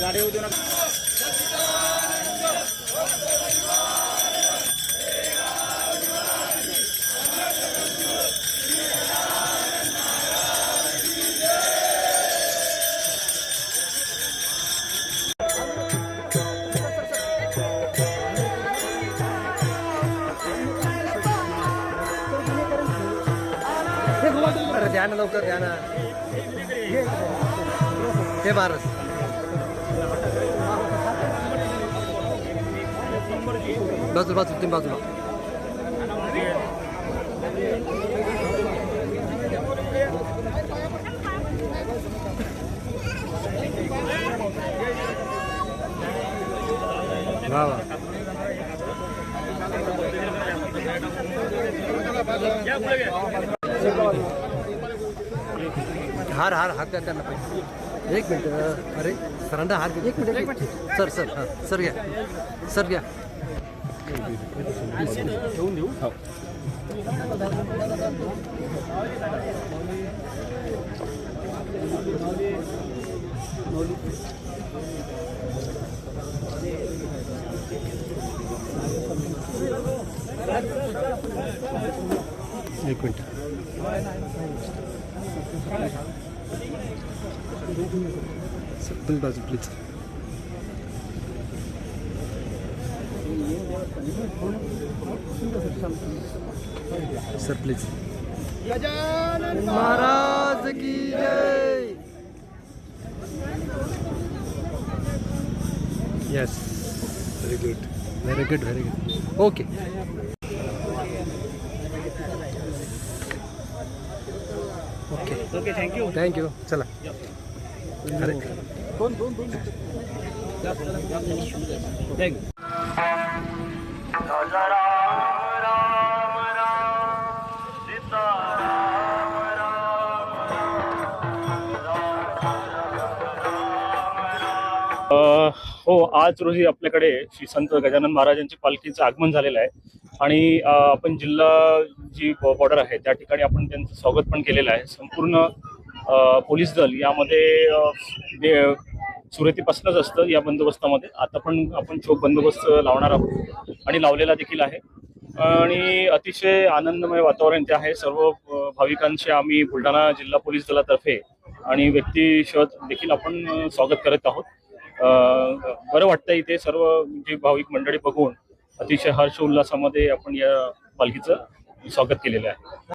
गाडी होती ना. ध्यान लवकर ध्यान हे मारस बाजूला बाजू तीन बाजूला वा वा हार हार हात द्या त्यांना पाहिजे. एक मिनिट. अरे सरांना हार घ्या. एक मिनिट सर सर हां सर घ्या सर घ्या. ठेवून देऊ. हो. एक मिनिट. प्लीज बाजू please. Sir please. Gajanan Maharaj की जय. Yes very good very good very good. Okay okay okay. Thank you. Thank you. चला. अरे हो, आज रोजी आपल्याकडे श्री संत गजानन महाराजांची पालखीचं आगमन झालेलं आहे आणि आपण जिल्हा जी बॉर्डर आहे त्या ठिकाणी आपण त्यांचं स्वागत पण केलेलं आहे. संपूर्ण पोलीस दल यामध्ये सुरुवातीपासूनच असतं या बंदोबस्तामध्ये. आता पण आपण चोख बंदोबस्त लावणार आहोत आणि लावलेला देखील आहे आणि अतिशय आनंदमय वातावरण ते आहे. सर्व भाविकांचे आम्ही बुलढाणा जिल्हा पोलीस दलातर्फे आणि व्यक्तिशः देखील आपण स्वागत करत आहोत. बरं वाटतं इथे सर्व जी भाविक मंडळी बघून अतिशय हर्ष उल्हासामध्ये आपण या पालखीचं स्वागत केलेलं आहे.